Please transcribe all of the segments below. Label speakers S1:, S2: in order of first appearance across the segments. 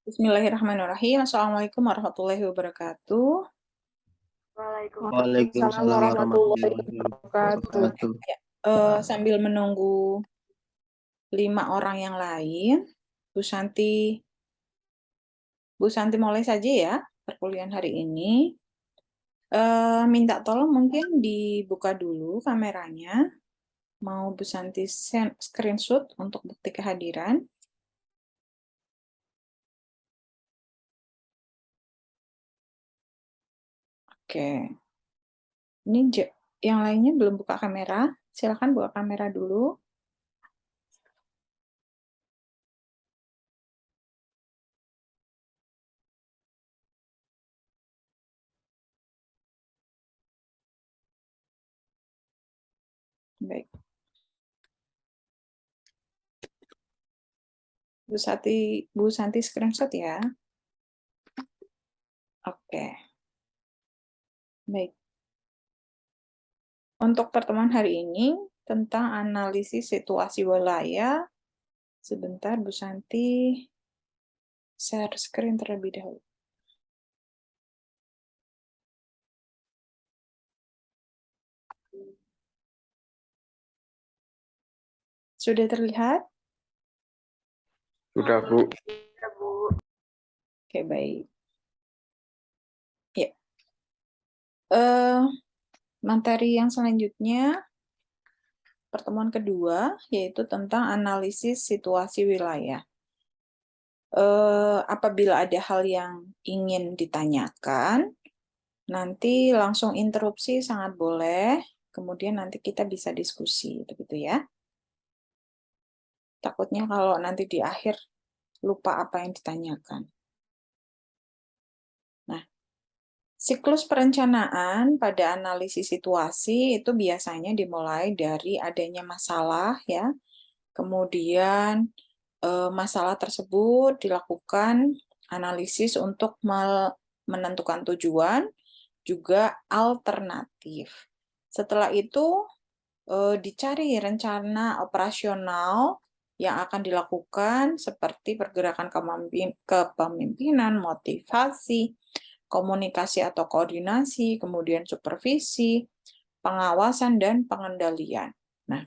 S1: Bismillahirrahmanirrahim. Assalamualaikum warahmatullahi wabarakatuh.
S2: Waalaikumsalam
S3: Waalaikumsalam warahmatullahi
S2: warahmatullahi
S3: wabarakatuh.
S2: wabarakatuh.
S1: Sambil menunggu 5 orang yang lain, Bu Santi, mulai saja ya perkuliahan hari ini. Minta tolong mungkin dibuka dulu kameranya. Mau Bu Santi screenshot untuk bukti kehadiran. Oke. Ini yang lainnya belum buka kamera. Silakan buka kamera dulu. Baik. Bu Santi screenshot ya. Oke. Baik. Untuk pertemuan hari ini tentang analisis situasi wilayah, sebentar Bu Santi share screen terlebih dahulu. Sudah terlihat?
S2: Sudah, Bu.
S1: Oke, baik. Ya. Materi yang selanjutnya, pertemuan kedua, yaitu tentang analisis situasi wilayah. Apabila ada hal yang ingin ditanyakan, nanti langsung interupsi sangat boleh, kemudian nanti kita bisa diskusi, begitu ya. Takutnya kalau nanti di akhir lupa apa yang ditanyakan. Nah, siklus perencanaan pada analisis situasi itu biasanya dimulai dari adanya masalah ya. Kemudian masalah tersebut dilakukan analisis untuk menentukan tujuan, juga alternatif. Setelah itu dicari rencana operasional yang akan dilakukan seperti pergerakan kepemimpinan, motivasi, komunikasi atau koordinasi, kemudian supervisi, pengawasan, dan pengendalian. Nah,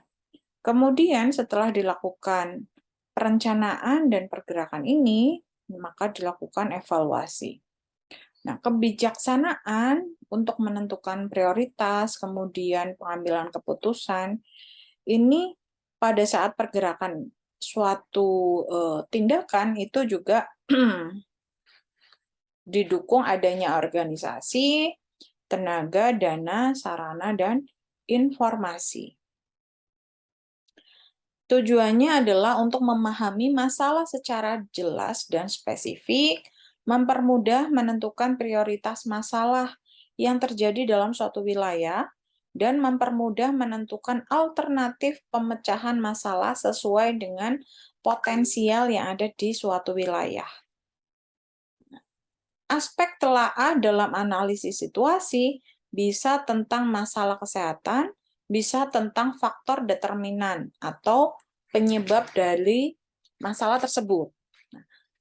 S1: kemudian setelah dilakukan perencanaan dan pergerakan ini, maka dilakukan evaluasi. Nah, kebijaksanaan untuk menentukan prioritas, kemudian pengambilan keputusan, ini pada saat pergerakan suatu tindakan itu juga didukung adanya organisasi, tenaga, dana, sarana, dan informasi. Tujuannya adalah untuk memahami masalah secara jelas dan spesifik, mempermudah menentukan prioritas masalah yang terjadi dalam suatu wilayah, dan mempermudah menentukan alternatif pemecahan masalah sesuai dengan potensial yang ada di suatu wilayah. Aspek telaah dalam analisis situasi bisa tentang masalah kesehatan, bisa tentang faktor determinan atau penyebab dari masalah tersebut.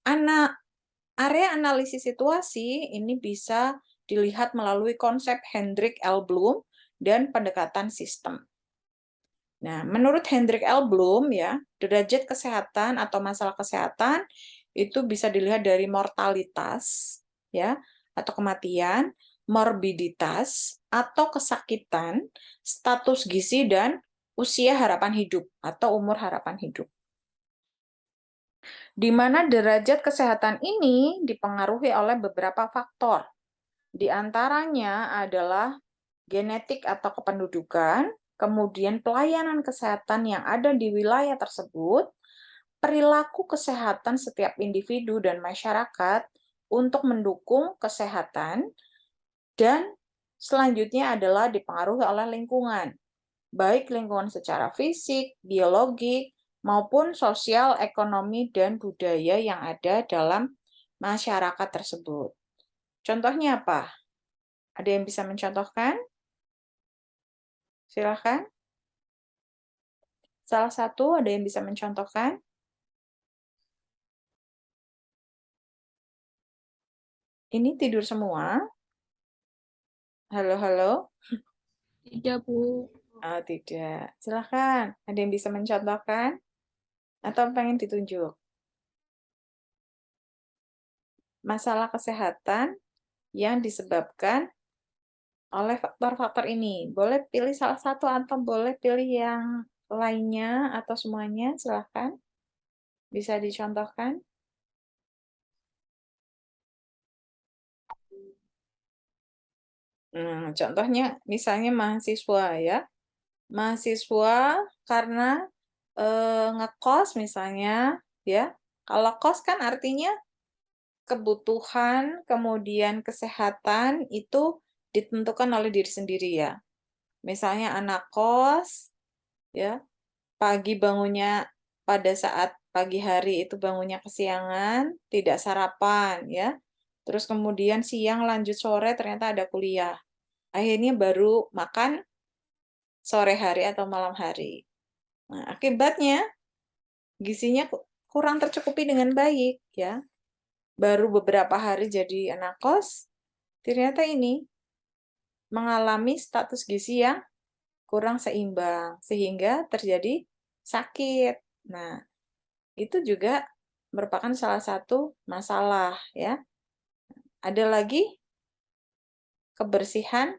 S1: Area analisis situasi ini bisa dilihat melalui konsep Hendrik L. Bloom dan pendekatan sistem. Nah, menurut Hendrik L. Bloom ya, derajat kesehatan atau masalah kesehatan itu bisa dilihat dari mortalitas ya atau kematian, morbiditas atau kesakitan, status gizi dan usia harapan hidup atau umur harapan hidup. Di mana derajat kesehatan ini dipengaruhi oleh beberapa faktor. Di antaranya adalah genetik atau kependudukan, kemudian pelayanan kesehatan yang ada di wilayah tersebut, perilaku kesehatan setiap individu dan masyarakat untuk mendukung kesehatan, dan selanjutnya adalah dipengaruhi oleh lingkungan, baik lingkungan secara fisik, biologi, maupun sosial, ekonomi, dan budaya yang ada dalam masyarakat tersebut. Contohnya apa? Ada yang bisa mencontohkan? Silakan. Salah satu ada yang bisa mencontohkan? Ini tidur semua? Halo, halo?
S2: Tidak, Bu.
S1: Oh, tidak. Silahkan. Ada yang bisa mencontohkan? Atau pengen ditunjuk? Masalah kesehatan yang disebabkan oleh faktor-faktor ini. Boleh pilih salah satu atau boleh pilih yang lainnya atau semuanya, silahkan. Bisa dicontohkan. Contohnya misalnya mahasiswa ya. Mahasiswa karena ngekos misalnya ya. Kalau kos kan artinya kebutuhan, kemudian kesehatan itu ditentukan oleh diri sendiri ya. Misalnya anak kos ya, pagi bangunnya pada saat pagi hari itu bangunnya kesiangan, tidak sarapan ya. Terus kemudian siang lanjut sore ternyata ada kuliah. Akhirnya baru makan sore hari atau malam hari. Nah, akibatnya gizinya kurang tercukupi dengan baik ya. Baru beberapa hari jadi anak kos, ternyata ini mengalami status gizi yang kurang seimbang sehingga terjadi sakit. Nah, itu juga merupakan salah satu masalah ya. Ada lagi kebersihan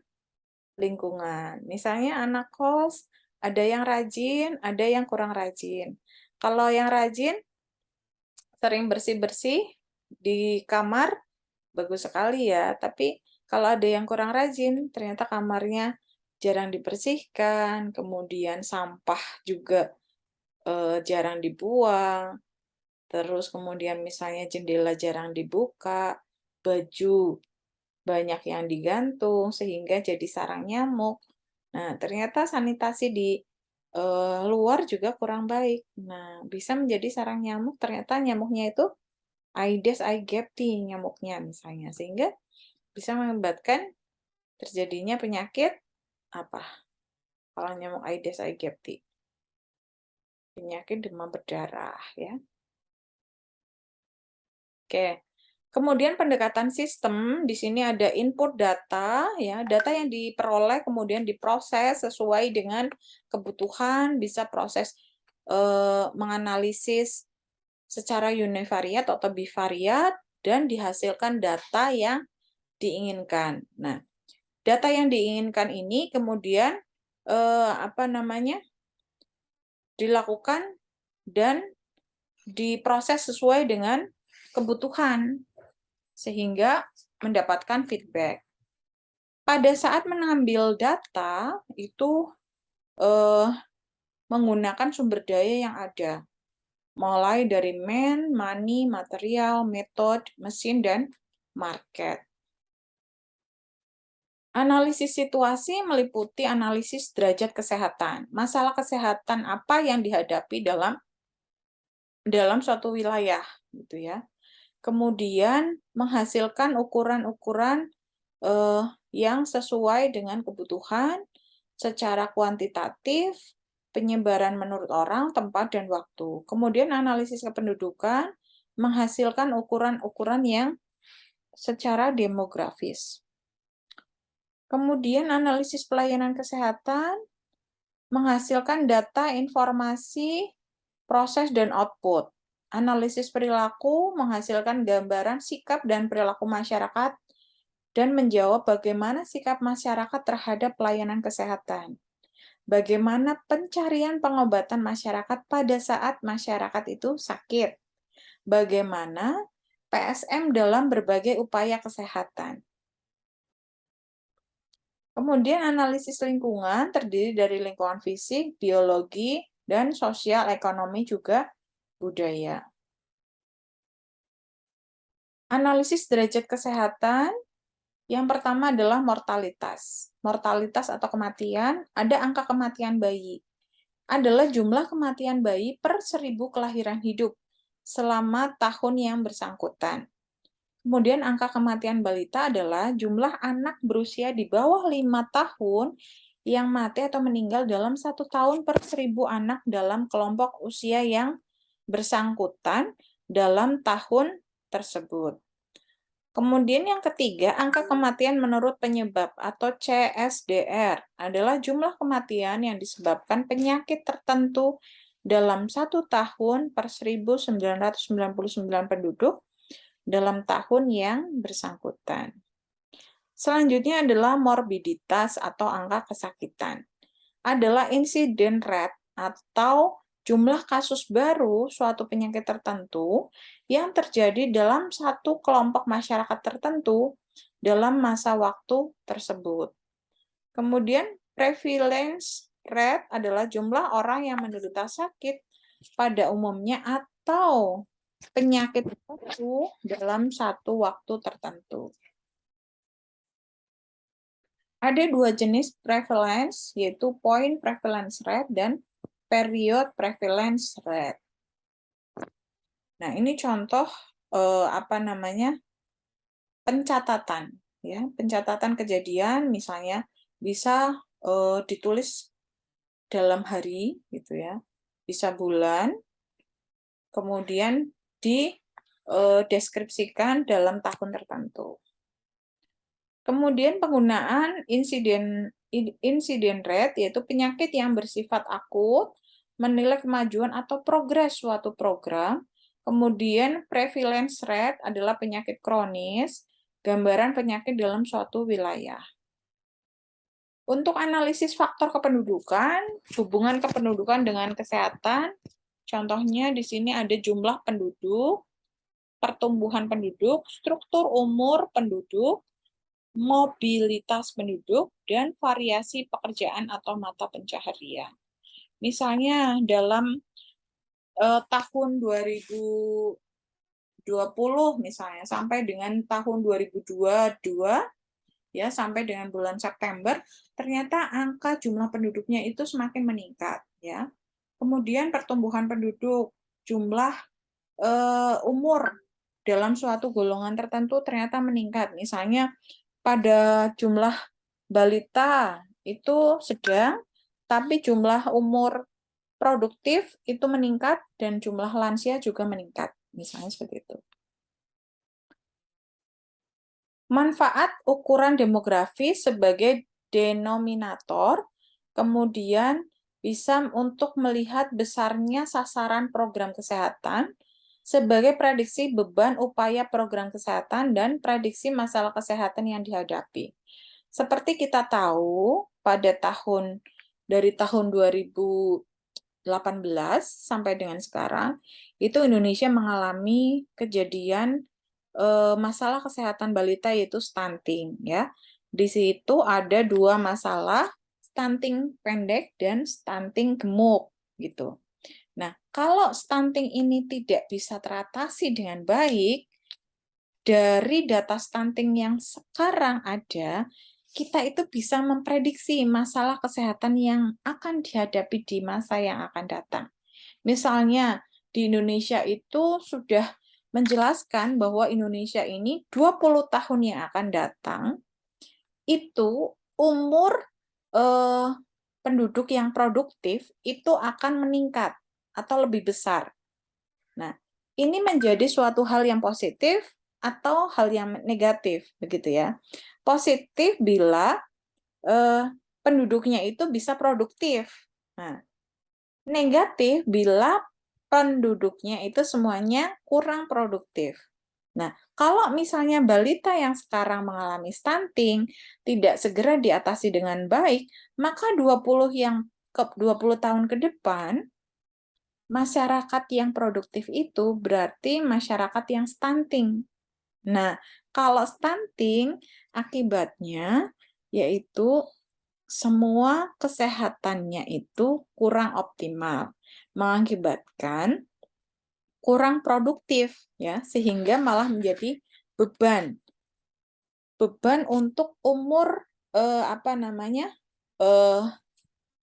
S1: lingkungan. Misalnya anak kos, ada yang rajin, ada yang kurang rajin. Kalau yang rajin sering bersih-bersih di kamar, bagus sekali ya. Tapi kalau ada yang kurang rajin, ternyata kamarnya jarang dibersihkan, kemudian sampah juga jarang dibuang, terus kemudian misalnya jendela jarang dibuka, baju banyak yang digantung sehingga jadi sarang nyamuk. Nah, ternyata sanitasi di luar juga kurang baik. Nah, bisa menjadi sarang nyamuk, ternyata nyamuknya itu Aedes aegypti nyamuknya misalnya, sehingga bisa mengakibatkan terjadinya penyakit apa? Kalau nyamuk Aedes aegypti, penyakit demam berdarah ya. Oke. Kemudian pendekatan sistem, di sini ada input data, ya, data yang diperoleh kemudian diproses sesuai dengan kebutuhan, bisa proses menganalisis secara univariat atau bivariat, dan dihasilkan data yang diinginkan. Nah, data yang diinginkan ini kemudian dilakukan dan diproses sesuai dengan kebutuhan sehingga mendapatkan feedback. Pada saat mengambil data itu menggunakan sumber daya yang ada, mulai dari money, material, metode, mesin, dan market. Analisis situasi meliputi analisis derajat kesehatan. Masalah kesehatan apa yang dihadapi dalam suatu wilayah, gitu ya. Kemudian menghasilkan ukuran-ukuran yang sesuai dengan kebutuhan secara kuantitatif, penyebaran menurut orang, tempat, dan waktu. Kemudian analisis kependudukan menghasilkan ukuran-ukuran yang secara demografis. Kemudian analisis pelayanan kesehatan menghasilkan data, informasi, proses, dan output. Analisis perilaku menghasilkan gambaran sikap dan perilaku masyarakat dan menjawab bagaimana sikap masyarakat terhadap pelayanan kesehatan. Bagaimana pencarian pengobatan masyarakat pada saat masyarakat itu sakit. Bagaimana PSM dalam berbagai upaya kesehatan. Kemudian analisis lingkungan terdiri dari lingkungan fisik, biologi, dan sosial, ekonomi, juga budaya. Analisis derajat kesehatan, yang pertama adalah mortalitas. Mortalitas atau kematian, ada angka kematian bayi. Adalah jumlah kematian bayi per 1000 kelahiran hidup selama tahun yang bersangkutan. Kemudian angka kematian balita adalah jumlah anak berusia di bawah 5 tahun yang mati atau meninggal dalam 1 tahun per 1000 anak dalam kelompok usia yang bersangkutan dalam tahun tersebut. Kemudian yang ketiga, angka kematian menurut penyebab atau CSDR adalah jumlah kematian yang disebabkan penyakit tertentu dalam 1 tahun per 1.999 penduduk dalam tahun yang bersangkutan. Selanjutnya adalah morbiditas atau angka kesakitan. Adalah incident rate atau jumlah kasus baru suatu penyakit tertentu yang terjadi dalam satu kelompok masyarakat tertentu dalam masa waktu tersebut. Kemudian prevalence rate adalah jumlah orang yang menderita sakit pada umumnya atau penyakit tertentu dalam satu waktu tertentu. Ada 2 jenis prevalence, yaitu point prevalence rate dan period prevalence rate. Nah, ini contoh pencatatan, ya, pencatatan kejadian, misalnya bisa ditulis dalam hari, gitu ya, bisa bulan, kemudian dideskripsikan dalam tahun tertentu. Kemudian penggunaan insiden rate, yaitu penyakit yang bersifat akut, menilai kemajuan atau progres suatu program. Kemudian prevalence rate adalah penyakit kronis, gambaran penyakit dalam suatu wilayah. Untuk analisis faktor kependudukan, hubungan kependudukan dengan kesehatan, contohnya di sini ada jumlah penduduk, pertumbuhan penduduk, struktur umur penduduk, mobilitas penduduk, dan variasi pekerjaan atau mata pencaharian. Misalnya dalam tahun 2020 misalnya sampai dengan tahun 2022 ya sampai dengan bulan September ternyata angka jumlah penduduknya itu semakin meningkat ya. Kemudian pertumbuhan penduduk, jumlah umur dalam suatu golongan tertentu ternyata meningkat. Misalnya pada jumlah balita itu sedang, tapi jumlah umur produktif itu meningkat dan jumlah lansia juga meningkat, misalnya seperti itu. Manfaat ukuran demografi sebagai denominator, kemudian bisa untuk melihat besarnya sasaran program kesehatan sebagai prediksi beban upaya program kesehatan dan prediksi masalah kesehatan yang dihadapi. Seperti kita tahu, pada dari tahun 2018 sampai dengan sekarang, itu Indonesia mengalami kejadian masalah kesehatan balita yaitu stunting ya. Di situ ada 2 masalah, stunting pendek dan stunting gemuk gitu. Nah, kalau stunting ini tidak bisa teratasi dengan baik, dari data stunting yang sekarang ada, kita itu bisa memprediksi masalah kesehatan yang akan dihadapi di masa yang akan datang. Misalnya, di Indonesia itu sudah menjelaskan bahwa Indonesia ini 20 tahun yang akan datang, itu umur penduduk yang produktif itu akan meningkat atau lebih besar. Nah, ini menjadi suatu hal yang positif atau hal yang negatif, begitu ya. Positif bila penduduknya itu bisa produktif. Nah, negatif bila penduduknya itu semuanya kurang produktif. Nah, kalau misalnya balita yang sekarang mengalami stunting tidak segera diatasi dengan baik, maka 20 tahun ke depan masyarakat yang produktif itu berarti masyarakat yang stunting. Nah, kalau stunting akibatnya yaitu semua kesehatannya itu kurang optimal, mengakibatkan kurang produktif ya, sehingga malah menjadi beban untuk umur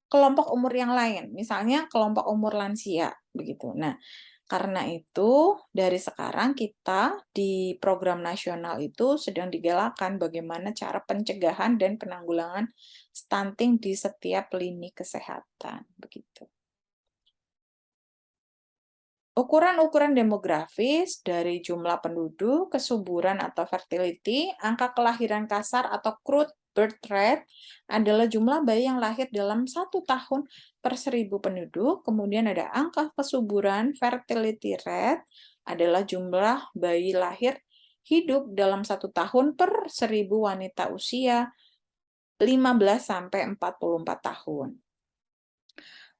S1: kelompok umur yang lain, misalnya kelompok umur lansia begitu. Nah, karena itu dari sekarang kita di program nasional itu sedang digalakan bagaimana cara pencegahan dan penanggulangan stunting di setiap lini kesehatan begitu. Ukuran-ukuran demografis dari jumlah penduduk, kesuburan atau fertility, angka kelahiran kasar atau crude birth rate adalah jumlah bayi yang lahir dalam 1 tahun per 1.000 penduduk. Kemudian ada angka kesuburan, fertility rate adalah jumlah bayi lahir hidup dalam 1 tahun per 1.000 wanita usia 15 sampai 44 tahun.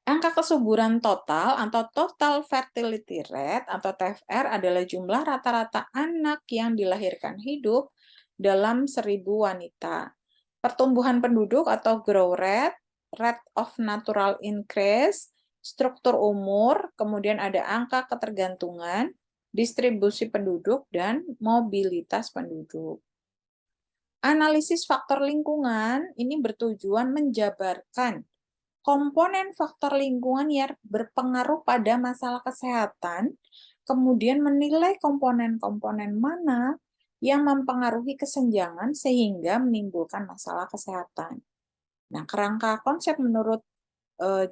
S1: Angka kesuburan total atau total fertility rate atau TFR adalah jumlah rata-rata anak yang dilahirkan hidup dalam 1.000 wanita. Pertumbuhan penduduk atau growth rate, rate of natural increase, struktur umur, kemudian ada angka ketergantungan, distribusi penduduk, dan mobilitas penduduk. Analisis faktor lingkungan ini bertujuan menjabarkan komponen faktor lingkungan yang berpengaruh pada masalah kesehatan, kemudian menilai komponen-komponen mana yang mempengaruhi kesenjangan sehingga menimbulkan masalah kesehatan. Nah, kerangka konsep menurut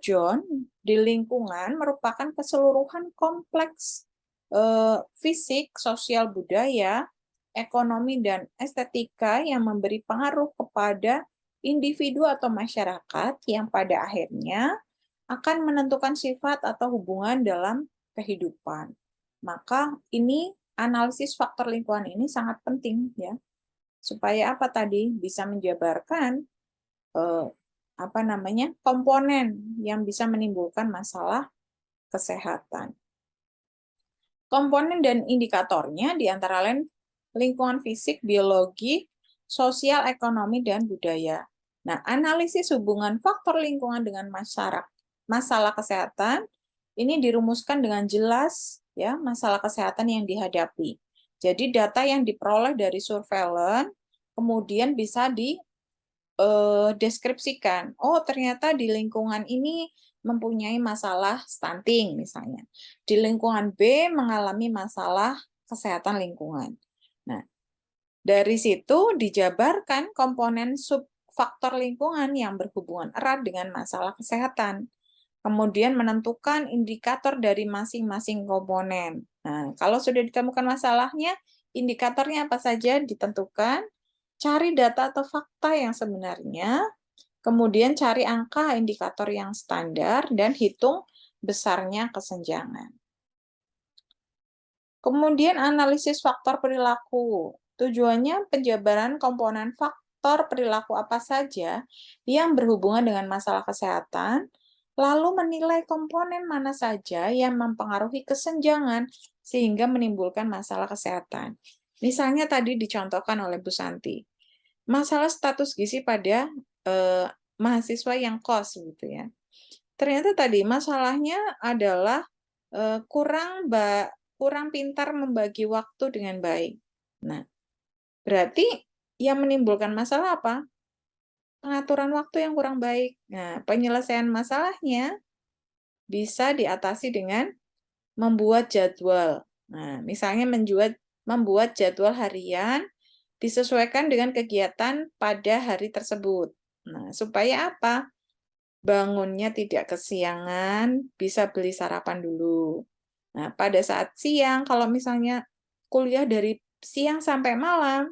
S1: John di lingkungan merupakan keseluruhan kompleks fisik, sosial, budaya, ekonomi, dan estetika yang memberi pengaruh kepada individu atau masyarakat yang pada akhirnya akan menentukan sifat atau hubungan dalam kehidupan. Maka ini analisis faktor lingkungan ini sangat penting ya, supaya apa tadi bisa menjabarkan komponen yang bisa menimbulkan masalah kesehatan. Komponen dan indikatornya di antara lain lingkungan fisik, biologi, sosial, ekonomi, dan budaya. Nah, analisis hubungan faktor lingkungan dengan masalah kesehatan ini dirumuskan dengan jelas ya masalah kesehatan yang dihadapi. Jadi data yang diperoleh dari surveillance kemudian bisa deskripsikan. Oh, ternyata di lingkungan ini mempunyai masalah stunting misalnya. Di lingkungan B mengalami masalah kesehatan lingkungan. Nah, dari situ dijabarkan komponen subfaktor lingkungan yang berhubungan erat dengan masalah kesehatan. Kemudian menentukan indikator dari masing-masing komponen. Nah, kalau sudah ditemukan masalahnya, indikatornya apa saja ditentukan, cari data atau fakta yang sebenarnya, kemudian cari angka indikator yang standar, dan hitung besarnya kesenjangan. Kemudian analisis faktor perilaku. Tujuannya penjabaran komponen faktor perilaku apa saja yang berhubungan dengan masalah kesehatan, lalu menilai komponen mana saja yang mempengaruhi kesenjangan sehingga menimbulkan masalah kesehatan. Misalnya tadi dicontohkan oleh Bu Santi, masalah status gizi pada mahasiswa yang kos gitu ya. Ternyata tadi masalahnya adalah kurang pintar membagi waktu dengan baik. Nah, berarti yang menimbulkan masalah apa? Pengaturan waktu yang kurang baik. Nah, penyelesaian masalahnya bisa diatasi dengan membuat jadwal. Nah, misalnya membuat jadwal harian disesuaikan dengan kegiatan pada hari tersebut. Nah, supaya apa? Bangunnya tidak kesiangan, bisa beli sarapan dulu. Nah, pada saat siang, kalau misalnya kuliah dari siang sampai malam,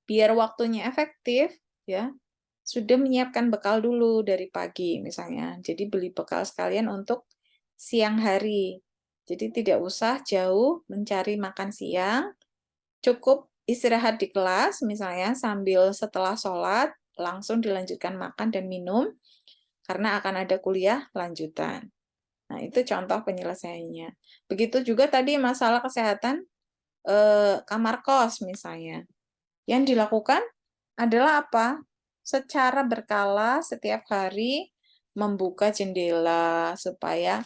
S1: biar waktunya efektif, ya, sudah menyiapkan bekal dulu dari pagi, misalnya. Jadi beli bekal sekalian untuk siang hari. Jadi tidak usah jauh mencari makan siang, cukup istirahat di kelas, misalnya sambil setelah sholat, langsung dilanjutkan makan dan minum, karena akan ada kuliah lanjutan. Nah, itu contoh penyelesaiannya. Begitu juga tadi masalah kesehatan kamar kos misalnya. Yang dilakukan adalah apa? Secara berkala setiap hari membuka jendela supaya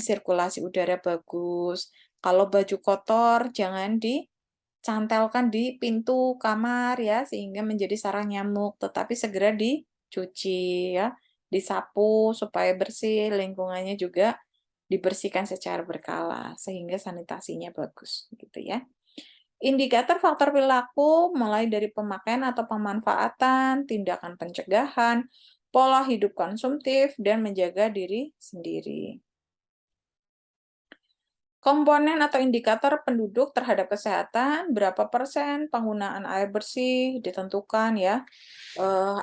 S1: sirkulasi udara bagus. Kalau baju kotor jangan dicantelkan di pintu kamar ya sehingga menjadi sarang nyamuk, tetapi segera dicuci ya, disapu supaya bersih, lingkungannya juga dibersihkan secara berkala sehingga sanitasinya bagus gitu ya. Indikator faktor perilaku mulai dari pemakaian atau pemanfaatan, tindakan pencegahan, pola hidup konsumtif, dan menjaga diri sendiri. Komponen atau indikator penduduk terhadap kesehatan, berapa persen penggunaan air bersih ditentukan ya.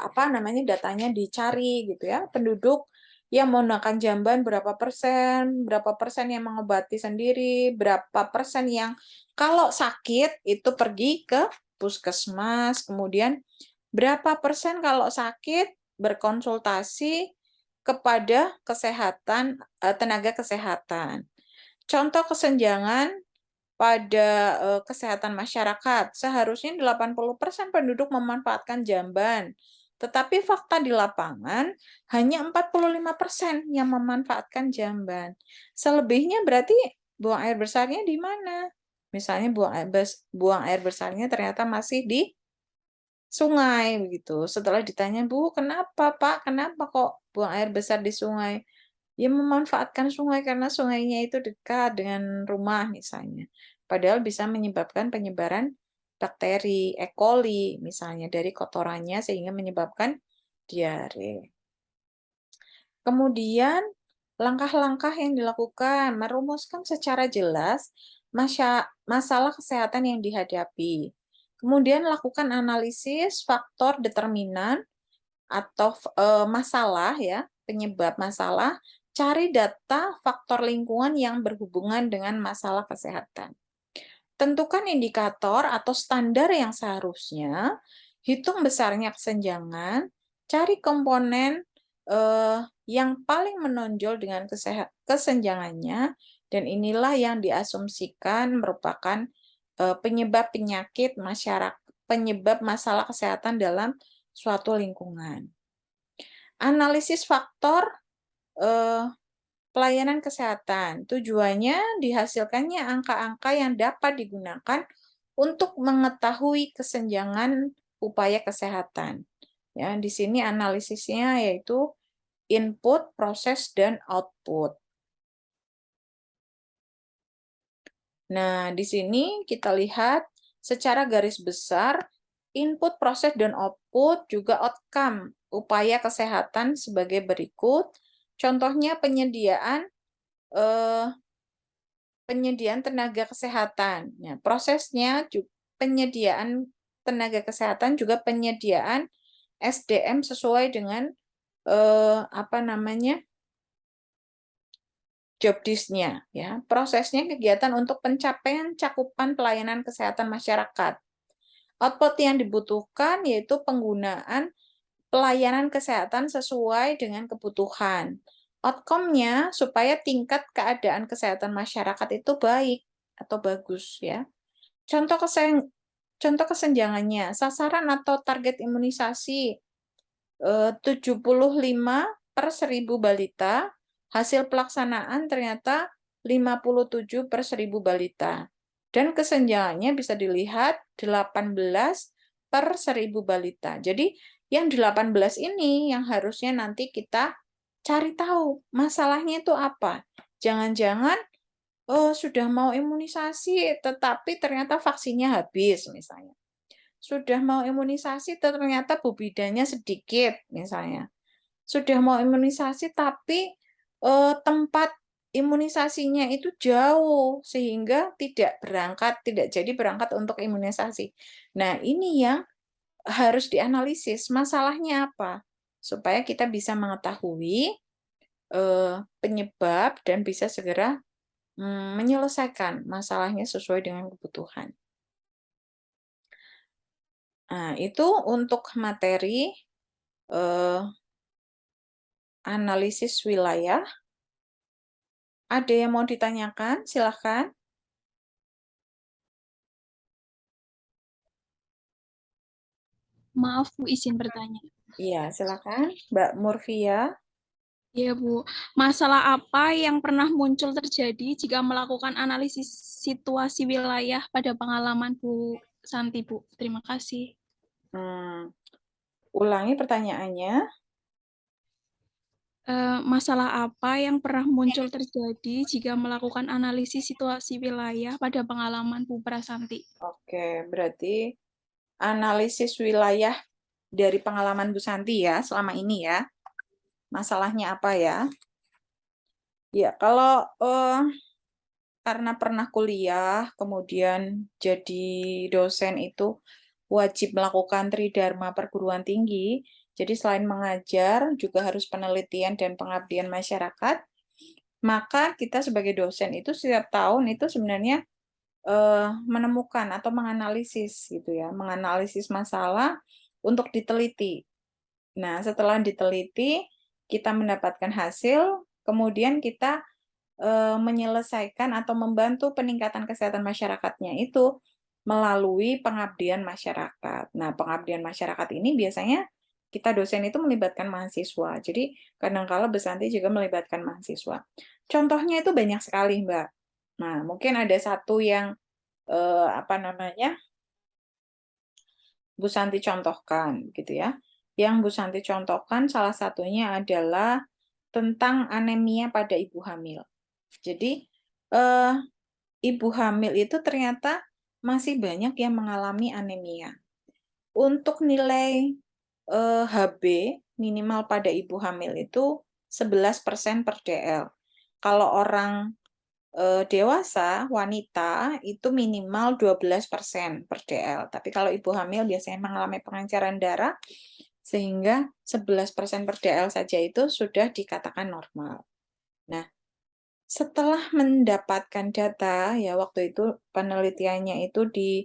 S1: Apa namanya, datanya dicari gitu ya. Penduduk yang menggunakan jamban berapa persen yang mengobati sendiri, berapa persen yang kalau sakit itu pergi ke puskesmas, kemudian berapa persen kalau sakit berkonsultasi kepada tenaga kesehatan. Contoh kesenjangan pada kesehatan masyarakat, seharusnya 80% penduduk memanfaatkan jamban, tetapi fakta di lapangan hanya 45% yang memanfaatkan jamban. Selebihnya berarti buang air besarnya di mana? Misalnya buang air besarnya ternyata masih di sungai begitu. Setelah ditanya, Bu, kenapa Pak? Kenapa kok buang air besar di sungai? Ya memanfaatkan sungai karena sungainya itu dekat dengan rumah misalnya. Padahal bisa menyebabkan penyebaran bakteri E. coli misalnya dari kotorannya sehingga menyebabkan diare. Kemudian langkah-langkah yang dilakukan merumuskan secara jelas masalah kesehatan yang dihadapi. Kemudian lakukan analisis faktor determinan atau masalah ya, penyebab masalah, cari data faktor lingkungan yang berhubungan dengan masalah kesehatan. Tentukan indikator atau standar yang seharusnya, hitung besarnya kesenjangan, cari komponen yang paling menonjol dengan kesenjangannya, dan inilah yang diasumsikan merupakan penyebab penyakit masyarakat, penyebab masalah kesehatan dalam suatu lingkungan. Analisis faktor pelayanan kesehatan. Tujuannya dihasilkannya angka-angka yang dapat digunakan untuk mengetahui kesenjangan upaya kesehatan. Ya, di sini analisisnya yaitu input, proses, dan output. Nah, di sini kita lihat secara garis besar input, proses, dan output juga outcome upaya kesehatan sebagai berikut. Contohnya penyediaan tenaga kesehatan. Ya, prosesnya penyediaan tenaga kesehatan juga penyediaan SDM sesuai dengan apa namanya, job disk-nya. Ya, prosesnya kegiatan untuk pencapaian cakupan pelayanan kesehatan masyarakat. Output yang dibutuhkan yaitu penggunaan pelayanan kesehatan sesuai dengan kebutuhan. Outcome-nya supaya tingkat keadaan kesehatan masyarakat itu baik atau bagus ya. Contoh kesenjangannya, sasaran atau target imunisasi 75 per 1000 balita, hasil pelaksanaan ternyata 57 per 1000 balita. Dan kesenjangannya bisa dilihat 18 per 1000 balita. Jadi yang 18 ini yang harusnya nanti kita cari tahu masalahnya itu apa. Jangan-jangan sudah mau imunisasi tetapi ternyata vaksinnya habis misalnya. Sudah mau imunisasi ternyata bu bidannya sedikit misalnya. Sudah mau imunisasi tapi tempat imunisasinya itu jauh sehingga tidak jadi berangkat untuk imunisasi. Nah, ini yang harus dianalisis masalahnya apa supaya kita bisa mengetahui penyebab dan bisa segera menyelesaikan masalahnya sesuai dengan kebutuhan. Nah, itu untuk materi analisis wilayah. Ada yang mau ditanyakan? Silahkan.
S2: Maaf Bu, izin bertanya.
S1: Iya, silakan, Mbak Murvia.
S2: Ya Bu, masalah apa yang pernah muncul terjadi jika melakukan analisis situasi wilayah pada pengalaman Bu Santi Bu? Terima kasih.
S1: Ulangi pertanyaannya.
S2: Masalah apa yang pernah muncul terjadi jika melakukan analisis situasi wilayah pada pengalaman Bu Prasanti?
S1: Oke, berarti analisis wilayah dari pengalaman Bu Santi ya, selama ini ya. Masalahnya apa ya? Ya, kalau karena pernah kuliah, kemudian jadi dosen itu wajib melakukan tridharma perguruan tinggi. Jadi selain mengajar, juga harus penelitian dan pengabdian masyarakat. Maka kita sebagai dosen itu setiap tahun itu sebenarnya menemukan atau menganalisis gitu ya, menganalisis masalah untuk diteliti. Nah, setelah diteliti, kita mendapatkan hasil, kemudian kita menyelesaikan atau membantu peningkatan kesehatan masyarakatnya itu melalui pengabdian masyarakat. Nah, pengabdian masyarakat ini biasanya kita dosen itu melibatkan mahasiswa. Jadi, kadang-kala Bu Santi juga melibatkan mahasiswa. Contohnya itu banyak sekali, Mbak. Nah, mungkin ada satu yang apa namanya Bu Santi contohkan, gitu ya. Yang Bu Santi contohkan salah satunya adalah tentang anemia pada ibu hamil. Jadi, eh, ibu hamil itu ternyata masih banyak yang mengalami anemia. Untuk nilai HB minimal pada ibu hamil itu 11% per DL. Kalau orang dewasa, wanita, itu minimal 12% per DL. Tapi kalau ibu hamil biasanya mengalami pengenceran darah, sehingga 11% per DL saja itu sudah dikatakan normal. Nah, setelah mendapatkan data, ya waktu itu penelitiannya itu di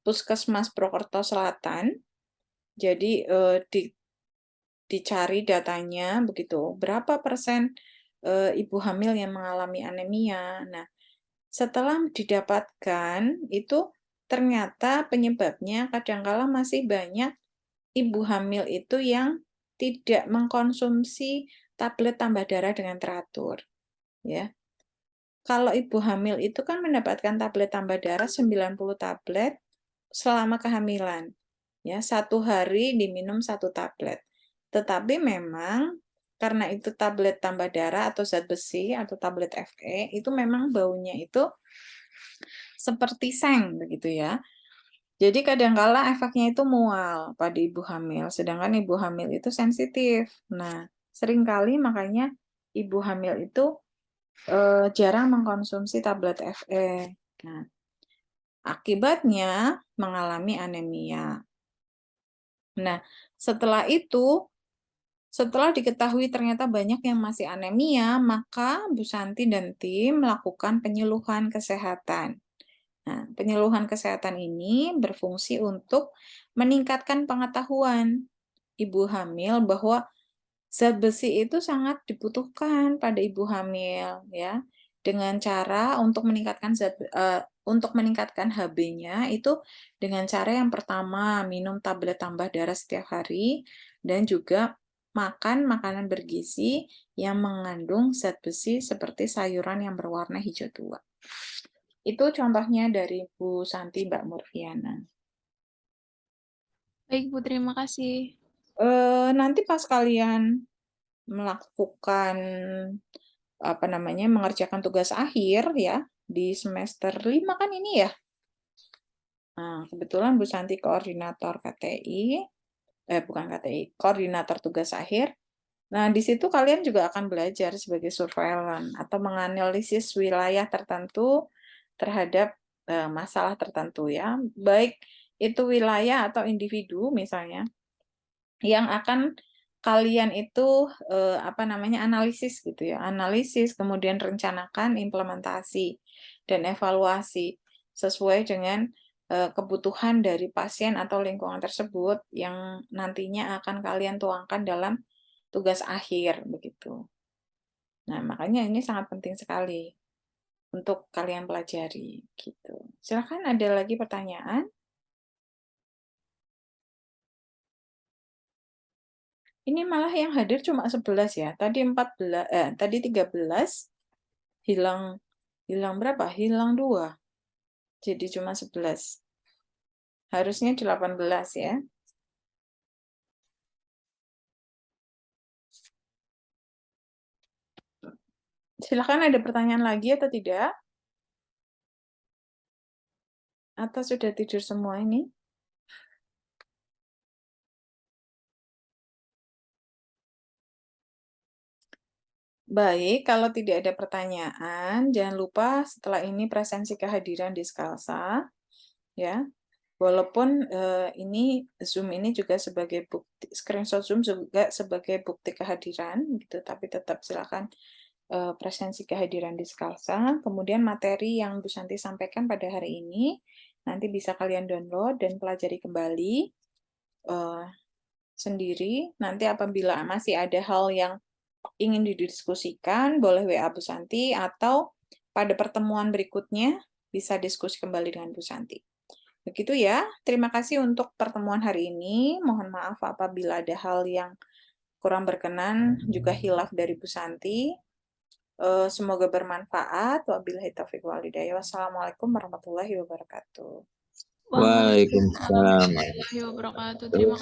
S1: Puskesmas Purwokerto Selatan, jadi dicari datanya begitu, berapa persen ibu hamil yang mengalami anemia. Nah, setelah didapatkan, itu ternyata penyebabnya kadangkala masih banyak ibu hamil itu yang tidak mengkonsumsi tablet tambah darah dengan teratur. Ya. Kalau ibu hamil itu kan mendapatkan tablet tambah darah 90 tablet selama kehamilan. Ya, satu hari diminum satu tablet. Tetapi memang karena itu tablet tambah darah atau zat besi atau tablet Fe, itu memang baunya itu seperti seng begitu ya. Jadi kadangkala efeknya itu mual pada ibu hamil, sedangkan ibu hamil itu sensitif. Nah, seringkali makanya ibu hamil itu jarang mengkonsumsi tablet Fe. Nah, akibatnya mengalami anemia. Nah, setelah itu, setelah diketahui ternyata banyak yang masih anemia, maka Bu Santi dan tim melakukan penyuluhan kesehatan. Nah, penyuluhan kesehatan ini berfungsi untuk meningkatkan pengetahuan ibu hamil bahwa zat besi itu sangat dibutuhkan pada ibu hamil ya. Dengan cara untuk meningkatkan untuk meningkatkan HB-nya itu dengan cara yang pertama minum tablet tambah darah setiap hari dan juga makan makanan bergizi yang mengandung zat besi seperti sayuran yang berwarna hijau tua. Itu contohnya dari Bu Santi, Mbak Murfiana.
S2: Baik, Bu, terima kasih.
S1: Nanti pas kalian melakukan apa namanya mengerjakan tugas akhir ya di semester 5 kan ini ya. Nah, kebetulan Bu Santi koordinator KTI, bukan KTI, koordinator tugas akhir. Nah, di situ kalian juga akan belajar sebagai surveillance atau menganalisis wilayah tertentu terhadap masalah tertentu ya, baik itu wilayah atau individu misalnya yang akan kalian itu apa namanya analisis gitu ya, analisis kemudian rencanakan implementasi dan evaluasi sesuai dengan kebutuhan dari pasien atau lingkungan tersebut yang nantinya akan kalian tuangkan dalam tugas akhir begitu. Nah, makanya ini sangat penting sekali untuk kalian pelajari gitu. Silakan ada lagi pertanyaan? Ini malah yang hadir cuma 11 ya. Tadi 14 tadi 13 hilang hilang berapa? Hilang 2. Jadi cuma 11. Harusnya 18 ya. Silakan ada pertanyaan lagi atau tidak? Atau sudah tidur semua ini? Baik, kalau tidak ada pertanyaan, jangan lupa setelah ini presensi kehadiran di Skalsa, ya. Walaupun ini Zoom ini juga sebagai bukti, screenshot Zoom juga sebagai bukti kehadiran, gitu. Tapi tetap silakan presensi kehadiran di Skalsa. Kemudian materi yang Bu Santi sampaikan pada hari ini nanti bisa kalian download dan pelajari kembali sendiri. Nanti apabila masih ada hal yang ingin didiskusikan, boleh WA Bu Santi, atau pada pertemuan berikutnya bisa diskusi kembali dengan Bu Santi. Begitu ya, terima kasih untuk pertemuan hari ini. Mohon maaf apabila ada hal yang kurang berkenan, juga hilaf dari Bu Santi. Semoga bermanfaat. Wabillahi taufiq wal hidayah. Wassalamualaikum warahmatullahi wabarakatuh.
S2: Waalaikumsalam
S3: Waalaikumsalam.
S2: warahmatullahi wabarakatuh. Terima